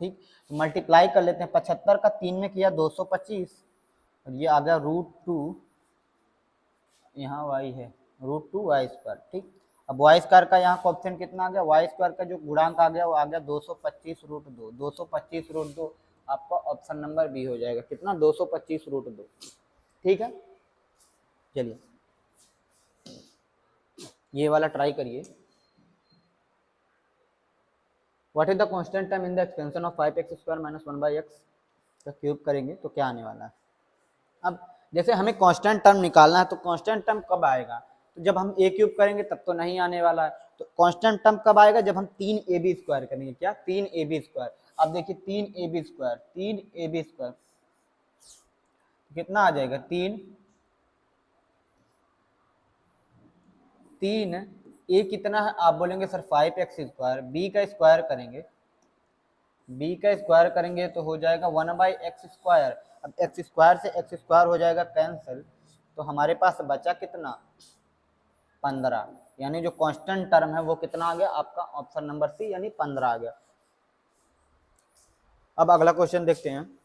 ठीक, मल्टीप्लाई कर लेते हैं, 75 का 3 में किया 225, और ये आ गया √2, यहाँ y है √2y स्क्वायर। ठीक, अब वाई स्क्वायर का यहाँ ऑप्शन कितना आ गया, वाई स्क्वायर का जो गुणांक आ गया वो आ गया 225√2, 225√2 आपका ऑप्शन नंबर बी हो जाएगा, कितना 225√2। ठीक है, चलिए ये वाला ट्राई करिए। What is the constant term in the expansion of 5x² - 1/x का क्यूब करेंगे तो क्या आने वाला है। अब जैसे हमें कांस्टेंट टर्म निकालना है तो कांस्टेंट टर्म कब आएगा, तो जब हम a क्यूब करेंगे तब तो नहीं आने वाला है, तो कांस्टेंट टर्म कब आएगा, जब हम 3ab स्क्वायर करेंगे, क्या 3ab स्क्वायर। अब देखिए 3ab स्क्वायर, 3ab स्क्वायर कितना आ जाएगा, 3 a कितना है, आप बोलेंगे सर 5x स्क्वायर, b का स्क्वायर करेंगे, b का स्क्वायर करेंगे तो हो जाएगा 1/x स्क्वायर। अब x स्क्वायर से x स्क्वायर हो जाएगा कैंसिल, तो हमारे पास बचा कितना 15, यानी जो कांस्टेंट टर्म है वो कितना आ गया आपका ऑप्शन नंबर सी यानी 15 आ गया। अब अगला क्वेश्चन देखते हैं,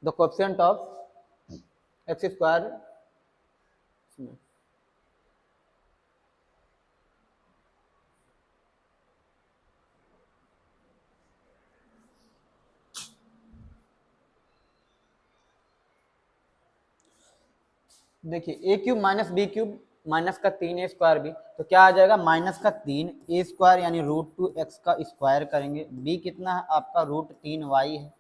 the coefficient of x square, देखिए a cube minus B cube minus का 3a स्क्वायर बी, तो क्या आ जाएगा माइनस का 3a स्क्वायर यानी √2x का स्क्वायर करेंगे, b कितना है आपका √3y है,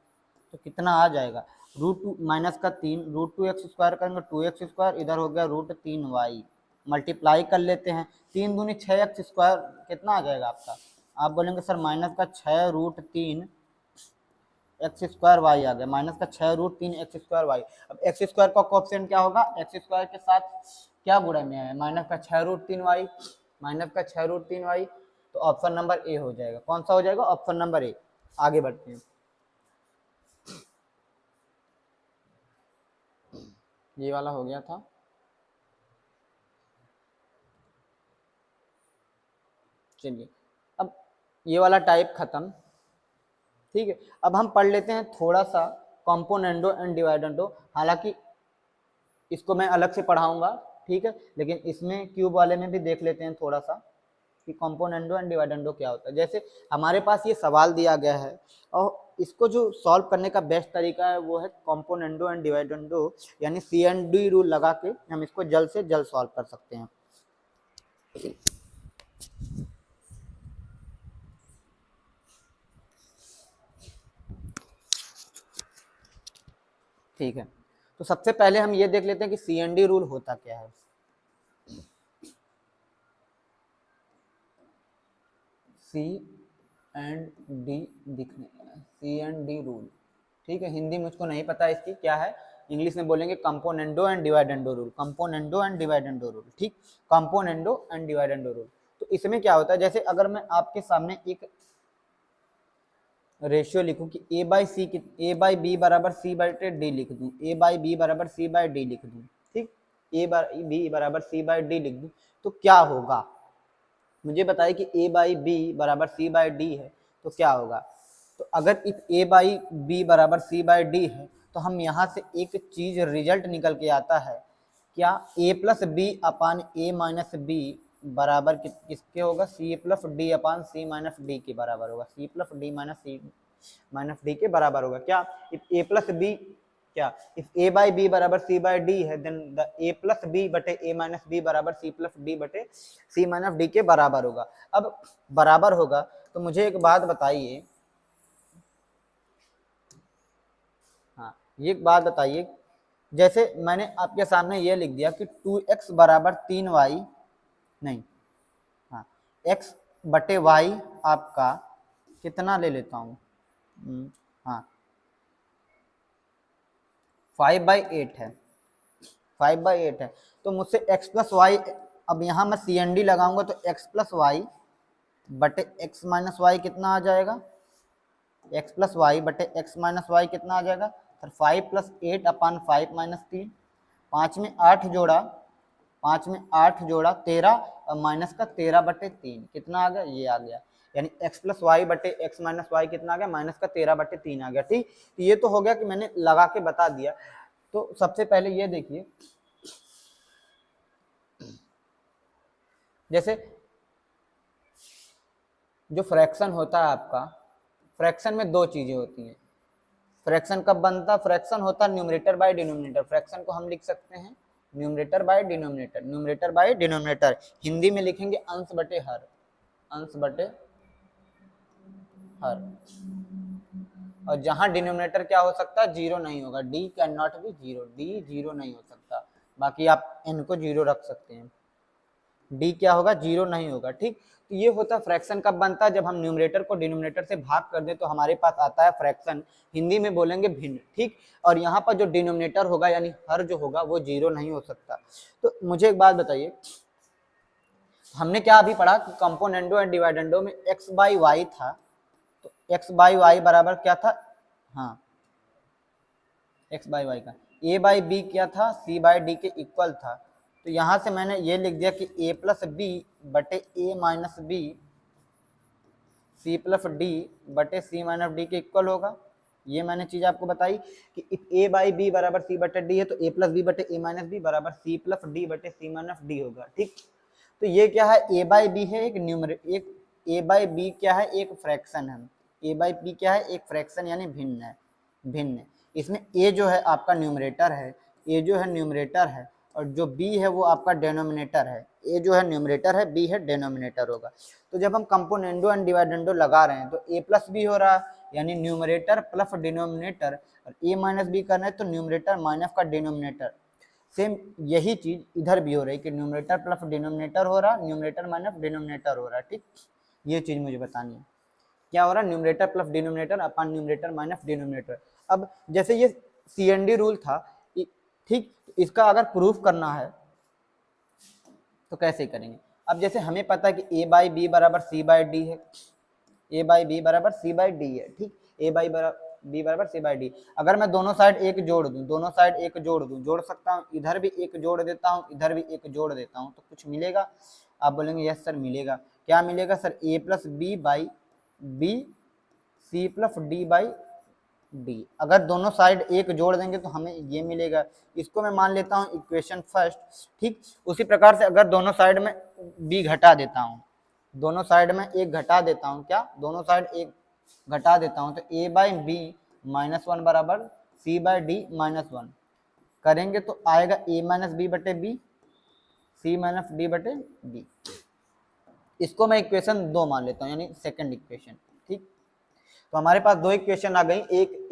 तो कितना आ जाएगा √2 माइनस का 3 √2x स्क्वायर करेंगे 2x स्क्वायर, इधर हो गया √3y, मल्टीप्लाई कर लेते हैं, 3 दूनी 6x स्क्वायर कितना आ जाएगा आपका, आप बोलेंगे सर माइनस का 6√3 एक्स स्क्वायर वाई आ गया, माइनस का 6√3 एक्स स्क्वायर वाई। अब एक्स स्क्वायर का कोएफिशिएंट क्या होगा, एक्स स्क्वायर के साथ क्या गुणा में है, माइनस का 6√3 वाई, माइनस का 6√3 वाई, तो ऑप्शन नंबर ए हो जाएगा। कौन सा हो जाएगा, ऑप्शन नंबर ए। आगे बढ़ते हैं, ये वाला हो गया था। चलिए अब ये वाला टाइप खत्म, ठीक है। अब हम पढ़ लेते हैं थोड़ा सा कॉम्पोनेंडो एंड डिवाइडेंडो, हालांकि इसको मैं अलग से पढ़ाऊंगा, ठीक है, लेकिन इसमें क्यूब वाले में भी देख लेते हैं थोड़ा सा कि कॉम्पोनेंडो एंड डिवाइडेंडो क्या होता है। जैसे हमारे पास ये सवाल दिया गया है और इसको जो सॉल्व करने का बेस्ट तरीका है वो है कॉम्पोनेंडो एंड डिवाइडेंडो, यानी CND रूल लगा के हम इसको जल्द से जल्द सॉल्व कर सकते हैं। ठीक है, तो सबसे पहले हम ये देख लेते हैं कि CND रूल होता क्या है। CND दिखने, CND रूल, ठीक है, हिंदी मुझको नहीं पता इसकी क्या है, इंग्लिश में बोलेंगे componendo and dividendo rule, componendo and dividendo rule, ठीक, कंपोनेंडो एंड डिवाइडेंडो रूल। तो इसमें क्या होता है, जैसे अगर मैं आपके सामने एक रेशियो लिखूं कि a/b बराबर c/d लिख दूं, a/b बराबर c/d लिख दूं, ठीक, a/b बराबर c/d लिख दूं, तो क्या होगा, मुझे बताइए कि a/b बराबर c/d है तो क्या होगा। तो अगर इस a/b बराबर c/d है तो हम यहाँ से एक चीज रिजल्ट निकल के आता है, क्या a+b/a-b बराबर किसके होगा, c+d/c-d के बराबर होगा, c+d-c-d के बराबर होगा। क्या a+b क्या, इफ ए बाई बी बराबर सी बाई डी है then the a plus b बटे ए माइनस बी बराबर सी प्लस डी बटे सी माइनस डी के बराबर होगा। अब बराबर होगा तो मुझे एक बात बताइए, हाँ ये एक बात बताइए, जैसे मैंने आपके सामने ये लिख दिया कि 2x बराबर 3y, नहीं हाँ x बटे y आपका कितना ले लेता हूँ, हाँ 5/8 है, 5/8 है, तो मुझसे x प्लस वाई, अब यहाँ मैं CND लगाऊंगा तो x प्लस वाई बटे x माइनस वाई कितना आ जाएगा, x प्लस वाई बटे x माइनस वाई कितना आ जाएगा, सर 5 प्लस 8 अपान 5 माइनस 3, 5 में 8 जोड़ा, 5 में 8 जोड़ा 13 और माइनस का 13/3 कितना आ गया, ये आ गया, यानी x प्लस वाई बटे एक्स माइनस वाई कितना आ गया, माइनस का 13/3 आ गया। ठीक, तो ये तो हो गया कि मैंने लगा के बता दिया। तो सबसे पहले ये देखिए, जैसे जो फ्रैक्शन होता है आपका, फ्रैक्शन में दो चीजें होती हैं। फ्रैक्शन कब बनता है, फ्रैक्शन होता है न्यूमरेटर बाय डिनोमिनेटर। फ्रैक्शन को हम लिख सकते हैं numerator by denominator, numerator by denominator, Hindi में लिखेंगे अंश बटे हर, अंश बटे हर। और जहां डिनोमिनेटर क्या हो सकता है, जीरो नहीं होगा, D can not be zero, D zero नहीं हो सकता, बाकी आप एन को जीरो रख सकते हैं, डी क्या होगा, जीरो नहीं होगा। ठीक, तो ये होता है फ्रैक्शन कब बनता है, जब हम न्यूमरेटर को डिनोमिनेटर से भाग कर दें तो हमारे पास आता है फ्रैक्शन, हिंदी में बोलेंगे भिन्न। ठीक, और यहाँ पर जो डिनोमिनेटर होगा यानी हर जो होगा वो जीरो नहीं हो सकता। तो मुझे एक बात बताइए, हमने क्या अभी पढ़ा कि कंपोनेंडो एंड डिवाइडेंडो में x बाई वाई था, तो x बाई वाई बराबर क्या था, हाँ x बाई वाई का a बाई बी क्या था, c बाई डी के इक्वल था। तो यहाँ से मैंने ये लिख दिया कि a प्लस बी बटे a minus b c plus d बटे सी माइनस डी के इक्वल होगा। ये मैंने चीज आपको बताई कि इफ a बाई बी बराबर c बटे डी है तो a प्लस बी बटे a माइनस बी बराबर c प्लस डी बटे c माइनस डी होगा। ठीक, तो ये क्या है, a बाई बी है एक न्यूमरेटर, एक a बाई बी क्या है, एक फ्रैक्शन है, a बाई बी क्या है, एक फ्रैक्शन यानी भिन्न है, भिन्न। इसमें a जो है आपका न्यूमरेटर है, a जो है न्यूमरेटर है, और जो b है वो आपका डेनोमिनेटर है, a जो है न्यूमरेटर है, b है डेनोमिनेटर होगा। तो जब हम कंपोनेंडो एंड डिवाइडेंडो लगा रहे हैं तो a प्लस बी हो रहा है, यानी न्यूमरेटर प्लस डिनोमिनेटर, और a माइनस बी करना है तो न्यूमरेटर माइनस का डिनोमिनेटर। सेम यही चीज इधर भी हो रही है कि न्यूमरेटर प्लस डिनोमिनेटर हो रहा है, न्यूमरेटर माइनस डिनोमिनेटर हो रहा है। ठीक, ये चीज मुझे बतानी है, क्या हो रहा है, न्यूमरेटर प्लस डिनोमिनेटर अपन न्यूमरेटर माइनस डिनोमिनेटर। अब जैसे ये CND रूल था, ठीक, इसका अगर प्रूफ करना है तो कैसे करेंगे। अब जैसे हमें पता है कि a बाई बी बराबर c बाई डी है, a बाई बी बराबर c बाई डी है। ठीक, a बाई बी बराबर c बाई डी। अगर मैं दोनों साइड एक जोड़ दूं, दोनों साइड एक जोड़ दूं, जोड़ सकता हूं, इधर भी एक जोड़ देता हूं, इधर भी एक जोड़ देता हूं, तो कुछ मिलेगा। आप बोलेंगे यस सर मिलेगा, क्या मिलेगा sir, a plus b by b c plus d by d. अगर दोनों साइड एक जोड़ देंगे तो हमें ये मिलेगा, इसको मैं मान लेता हूँ इक्वेशन फर्स्ट। ठीक, उसी प्रकार से अगर दोनों साइड में b घटा देता हूँ, दोनों साइड में एक घटा देता हूँ, क्या, दोनों साइड एक घटा देता हूँ, तो a by b minus one बराबर c by d minus one करेंगे तो आएगा a माइनस बी बटे बी सी माइनस डी बटे डी। इसको मैं इक्वेशन 2 मान लेता हूँ, यानी सेकंड इक्वेशन। ठीक, तो हमारे पास दो इक्वेशन आ गई,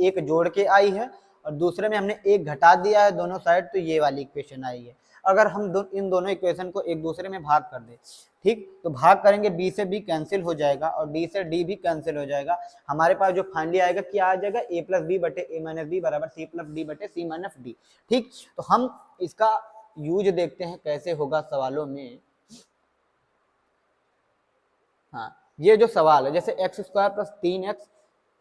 एक जोड़ के आई है और दूसरे में हमने एक घटा दिया है दोनों साइड, तो ये वाली इक्वेशन आई है। अगर हम इन दोनों इक्वेशन को एक दूसरे में भाग कर दें, ठीक, तो भाग करेंगे b से b कैंसिल हो जाएगा और d से d भी कैंसिल हो जाएगा। हमारे पास जो फाइनली आएगा क्या आ जाएगा, a प्लस बी बटे a माइनस बी बराबर c प्लस डी बटे c माइनस डी। ठीक, तो हम इसका यूज देखते हैं कैसे होगा सवालों में। हाँ, ये जो सवाल है, जैसे एक्स स्क्वायर प्लस 3x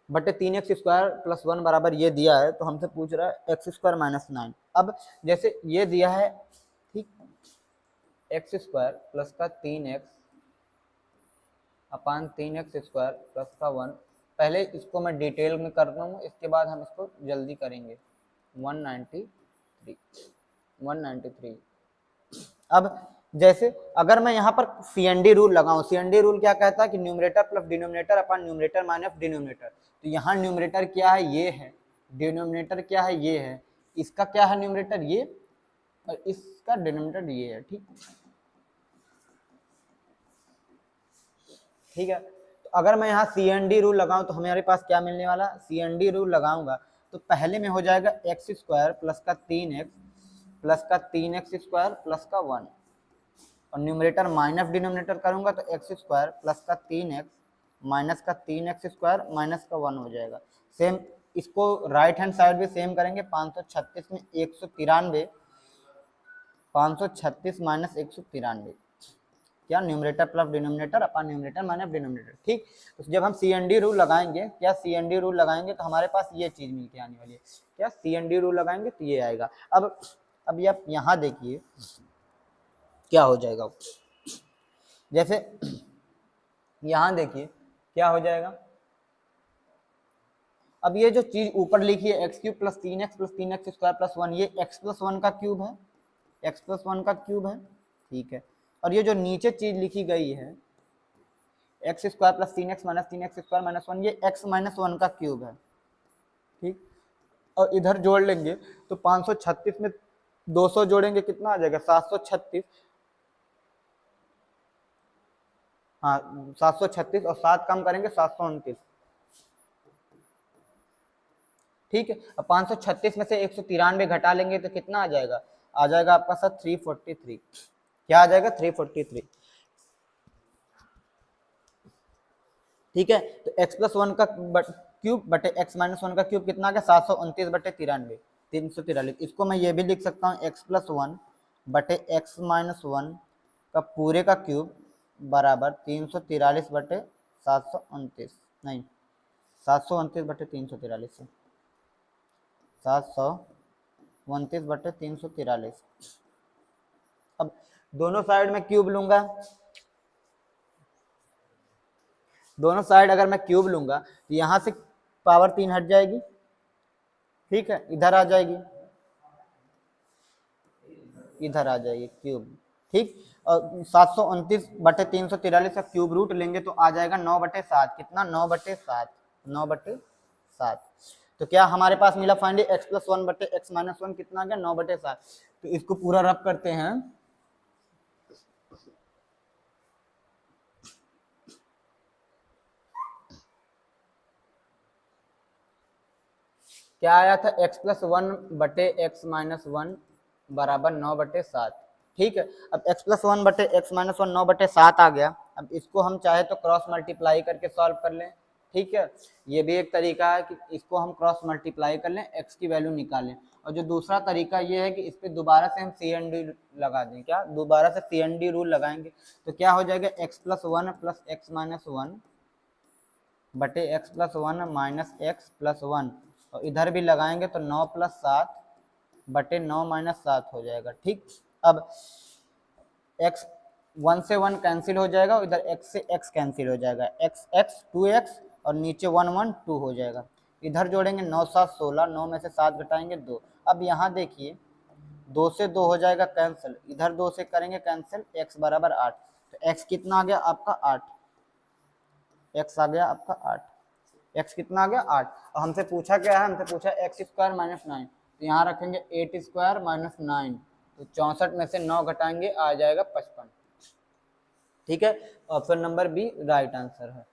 बटे 3x स्क्वायर प्लस 1 बराबर ये दिया है, तो हमसे पूछ रहा है एक्स स्क्वायर माइनस 9। अब जैसे ये दिया है, ठीक, एक्स स्क्वायर प्लस का 3x अपान 3x स्क्वायर प्लस का 1, पहले इसको मैं डिटेल में कर दूँ, इसके बाद हम इसको जल्दी करेंगे। 193। अब जैसे अगर मैं यहाँ पर CND रूल लगाऊं, CND रूल क्या कहता है कि न्यूमरेटर प्लस डिनोमिनेटर अपन न्यूमरेटर माइनस डिनोमिनेटर। तो यहाँ न्यूमरेटर क्या है, ये है, डिनोमिनेटर क्या है, ये है, इसका क्या है न्यूमरेटर ये और इसका डिनोमिनेटर ये है। ठीक है। तो अगर मैं यहाँ CND रूल लगाऊं तो हमारे पास क्या मिलने वाला, CND रूल लगाऊंगा तो पहले में हो जाएगा एक्स स्क्वायर प्लस का 3x प्लस का 3x स्क्वायर प्लस का 1 और न्यूमरेटर माइनस डिनोमिनेटर करूंगा तो एक्स स्क्वायर प्लस का 3x माइनस का 3x स्क्वायर माइनस का 1 हो जाएगा। सेम इसको राइट हैंड साइड भी सेम करेंगे, 536 में 193, 536 माइनस 193 क्या न्यूमरेटर प्लस डिनोमिनेटर अपन न्यूमरेटर माइनस डिनोमिनेटर। ठीक, तो जब हम CND रूल लगाएंगे, क्या CND रूल लगाएंगे तो हमारे पास ये चीज मिलके आने वाली है। क्या CND रूल लगाएंगे तो ये आएगा। अब ये आप यहाँ देखिए क्या हो जाएगा, जैसे यहाँ देखिए क्या हो जाएगा। अब ये जो चीज ऊपर लिखी है x cube plus 3x square plus 1, ये x प्लस 1 का क्यूब है, x प्लस 1 का क्यूब है। ठीक है, और ये जो नीचे चीज लिखी गई है x square plus 3x minus 3x square minus 1, ये x माइनस 1 का क्यूब है। ठीक, और इधर जोड़ लेंगे तो 536 में 200 जोड़ेंगे कितना आ जाएगा 736, हाँ 736 और 7 कम करेंगे 729। ठीक है, अब 536 में से 193 घटा लेंगे तो कितना आ जाएगा आपका साथ 343। क्या आ जाएगा 343। ठीक है, तो x प्लस 1 का क्यूब बटे x माइनस 1 का क्यूब कितना आ गया 729 बटे 93, 343। इसको मैं ये भी लिख सकता हूँ x प्लस 1 बटे x माइनस 1 का पूरे का क्यूब बराबर 343 बटे 729, नहीं 729 बटे 343 से 729 बटे 343। अब दोनों साइड में क्यूब लूंगा, दोनों साइड अगर मैं क्यूब लूंगा तो यहाँ से पावर 3 हट जाएगी। ठीक है, इधर आ जाएगी, इधर आ जाएगी क्यूब। ठीक, और 729 बटे 343 का क्यूब रूट लेंगे तो आ जाएगा 9/7। कितना 9/7, 9/7। तो क्या हमारे पास मिला फाइंड x प्लस 1 बटे x माइनस 1 कितना आ गया 9/7। तो इसको पूरा रब करते हैं, क्या आया था x प्लस 1 बटे x माइनस 1 बराबर 9/7। ठीक है, अब x प्लस 1 बटे x माइनस 1 9/7 आ गया। अब इसको हम चाहे तो क्रॉस मल्टीप्लाई करके सॉल्व कर लें। ठीक है, ये भी एक तरीका है कि इसको हम क्रॉस मल्टीप्लाई कर लें, x की वैल्यू निकालें। और जो दूसरा तरीका ये है कि इस पर दोबारा से हम CND लगा दें। क्या दोबारा से CND रूल लगाएंगे तो क्या हो जाएगा x plus 1 plus x minus 1 बटे x plus 1 minus x plus 1, और इधर भी लगाएंगे तो 9 प्लस 7 बटे 9 माइनस 7 हो जाएगा। ठीक, अब x 1 से 1 कैंसिल हो जाएगा और इधर x से x कैंसिल हो जाएगा, x 2x और नीचे 1 1 2 हो जाएगा। इधर जोड़ेंगे 9 7 16, 9 में से 7 घटाएंगे 2। अब यहाँ देखिए 2 से 2 हो जाएगा कैंसिल, इधर 2 से करेंगे कैंसिल, x बराबर 8। तो x कितना आ गया आपका 8, x आ गया आपका 8, x कितना आ गया 8। और हमसे पूछा क्या है, हमसे पूछा x स्क्वायर माइनस 9, तो यहाँ रखेंगे 8 स्क्वायर माइनस 9, तो 64 में से 9 घटाएंगे आ जाएगा 55। ठीक है, option number b right answer है।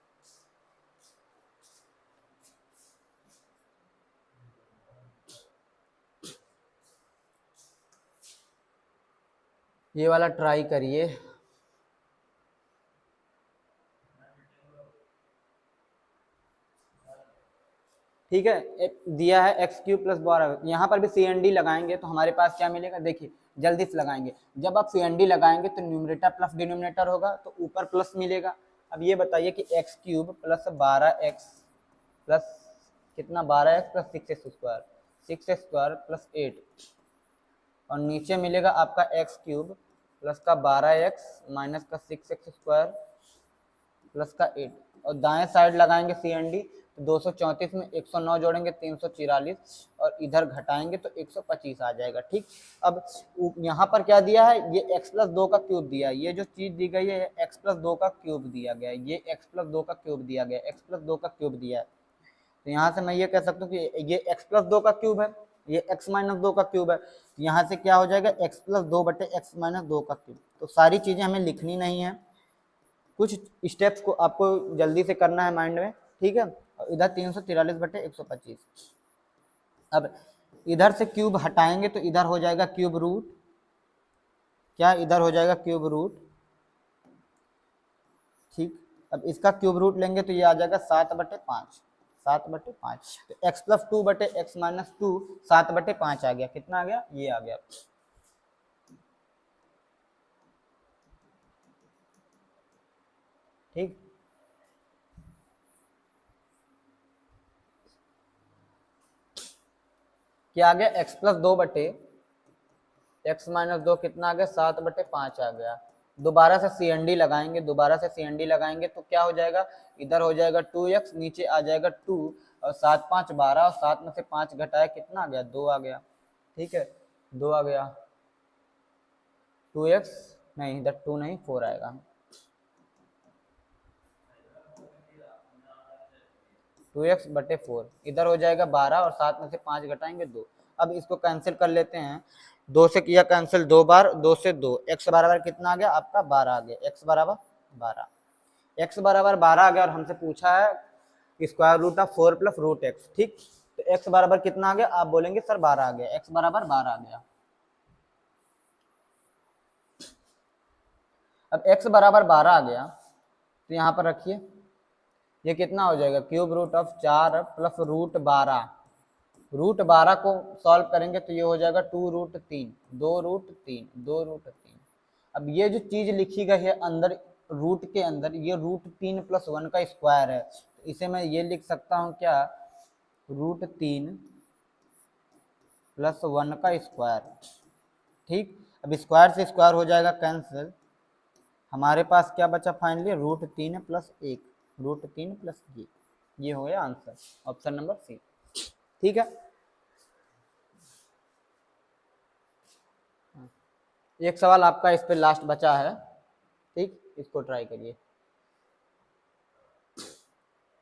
ये वाला ट्राई करिए। ठीक है, एक दिया है एक्स क्यूब प्लस 12, यहाँ पर भी CND लगाएंगे तो हमारे पास क्या मिलेगा, देखिए जल्दी से लगाएंगे। जब आप CND लगाएंगे तो न्यूमरेटर प्लस डिनोमिनेटर होगा तो ऊपर प्लस मिलेगा। अब ये बताइए कि x cube plus 12x plus कितना 12x plus 6x square, 6x square plus 8, और नीचे मिलेगा आपका एक्स क्यूब प्लस का 12x माइनस का 6x स्क्वायर प्लस का 8, और दाएं साइड लगाएंगे CND तो 234 में 109 जोड़ेंगे 344, और इधर घटाएंगे तो 125 आ जाएगा। ठीक, अब यहाँ पर क्या दिया है, ये x प्लस 2 का क्यूब दिया है, ये जो चीज दी गई है x प्लस 2 का क्यूब दिया गया है, ये x प्लस 2 का क्यूब दिया गया है, x प्लस 2 का क्यूब दिया है। तो यहाँ से मैं ये कह सकता हूँ कि ये x प्लस 2 का क्यूब है, ये x माइनस 2 का क्यूब है, यहाँ से क्या हो जाएगा x प्लस 2 बटे x माइनस 2 का क्यूब। तो सारी चीजें हमें लिखनी नहीं है, कुछ स्टेप्स को आपको जल्दी से करना है माइंड में, ठीक है। और इधर 343 बटे 125। अब इधर से क्यूब हटाएंगे तो इधर हो जाएगा क्यूब रूट, क्या इधर हो जाएगा क्यूब रूट, ठीक। अब इसका क्यूब रूट लेंगे तो ये आ जाएगा 7 बटे 5, 7 बटे 5। तो x प्लस 2 बटे x माइनस 2 7 बटे 5 आ गया, कितना आ गया, ये आ गया, ठीक। क्या आ गया, x प्लस 2 बटे x माइनस 2 कितना आ गया, 7 बटे 5 आ गया। दोबारा से CND लगाएंगे, दोबारा से CND लगाएंगे तो क्या हो जाएगा, इधर हो जाएगा 2x, नीचे आ जाएगा 2 और 7 5 12 और 7 में से 5 घटाया कितना आ गया, 2 आ गया, ठीक है, 2 आ गया। 2x नहीं, इधर 2 नहीं 4 आएगा, 2x बटे 4, इधर हो जाएगा 12 और 7 में से 5 घटाएंगे 2। अब इसको कैंसिल कर लेते हैं, 2 से किया कैंसिल 2 बार, 2 से 2, x बराबर कितना आ गया आपका, 12 आ गया, x बराबर 12, x बराबर 12 आ गया। और हमसे पूछा है square root of 4 plus root x, ठीक। तो x बराबर कितना आ गया, आप बोलेंगे सर 12 आ गया, x बराबर 12 आ गया। अब x बराबर 12 आ गया तो यहाँ पर रखिए, ये कितना हो जाएगा, cube root of 4 plus root 12, root 12 को सॉल्व करेंगे तो ये हो जाएगा 2 रूट 3, 2 रूट 3, 2 रूट 3। अब ये जो चीज लिखी गई है अंदर रूट के अंदर, ये रूट 3 प्लस 1 का स्क्वायर है, तो इसे मैं ये लिख सकता हूँ क्या, रूट 3 प्लस 1 का स्क्वायर, ठीक। अब स्क्वायर से स्क्वायर हो जाएगा कैंसिल, हमारे पास क्या बचा finally, root 3 plus 1, root 3 plus ये हो गया आंसर, ऑप्शन नंबर सी, ठीक है। एक सवाल आपका इस पे लास्ट बचा है, ठीक, इसको ट्राई करिए।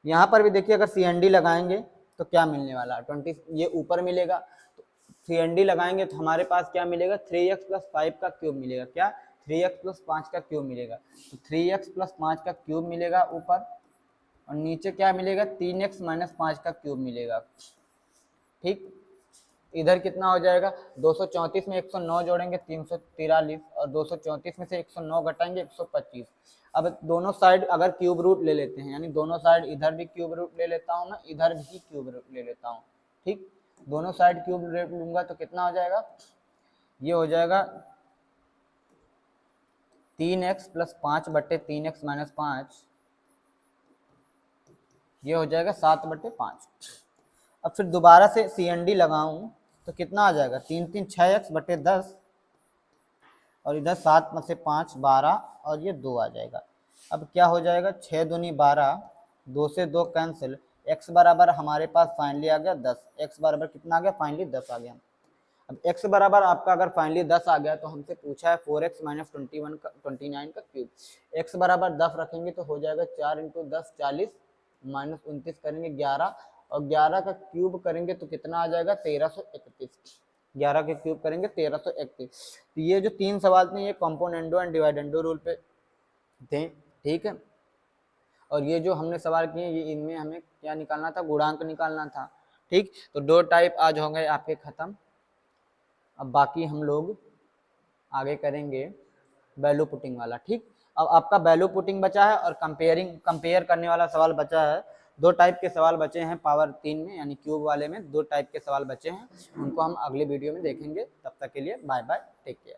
यहाँ पर भी देखिए, अगर CND लगाएंगे तो क्या मिलने वाला है, 20, ये ऊपर मिलेगा, तो CND लगाएंगे तो हमारे पास क्या मिलेगा, 3x प्लस 5 का क्यूब मिलेगा, क्या 3x प्लस 5 का क्यूब मिलेगा, तो 3x प्लस 5 का क्यूब मिलेगा ऊपर, और नीचे क्या मिलेगा, 3x माइनस 5 का क्यूब मिलेगा, ठीक। इधर कितना हो जाएगा, 234 में 109 जोड़ेंगे 343, और 234 में से 109 घटाएंगे 125। अब दोनों साइड अगर क्यूब रूट ले लेते हैं, यानी दोनों साइड, इधर भी क्यूब रूट ले लेता हूँ मैं, इधर भी क्यूब रूट ले लेता हूँ, ठीक। दोनों साइड क्यूब रूट लूंगा तो कितना हो जाएगा, ये हो जाएगा 3x प्लस 5 बटे 3x माइनस 5, ये हो जाएगा 7 बटे 5। अब फिर दोबारा से CND लगाऊं तो कितना आ जाएगा, 3 3 6x बटे 10, और इधर 7 में से 5 12, और ये 2 आ जाएगा। अब क्या हो जाएगा, 6 दूनी 12, 2 से 2 कैंसिल, x बराबर हमारे पास फाइनली आ गया 10, x बराबर कितना आ गया, फाइनली 10 आ गया। अब x बराबर आपका अगर फाइनली 10 आ गया तो हमसे पूछा है 4x माइनस 29 का क्यूब, x बराबर 10 रखेंगे तो हो जाएगा 4 इंटू 10 40, माइनस 29 करेंगे 11, और 11 का क्यूब करेंगे तो कितना आ जाएगा, 1331, 11 के क्यूब करेंगे 1331। तो ये जो 3 सवाल थे ये कंपोनेंडो एंड डिवाइडेंडो रूल पे थे, ठीक है। और ये जो हमने सवाल किए ये इनमें हमें क्या निकालना था, गुणांक निकालना था, ठीक। तो 2 टाइप आज हो गए आपके खत्म। अब बाकी हम लोग आगे करेंगे वैल्यू पुटिंग वाला, ठीक। अब आपका वैल्यू पुटिंग बचा है और कंपेयर करने वाला सवाल बचा है। 2 टाइप के सवाल बचे हैं पावर 3 में, यानी क्यूब वाले में 2 टाइप के सवाल बचे हैं, उनको हम अगले वीडियो में देखेंगे। तब तक के लिए बाय बाय, टेक केयर।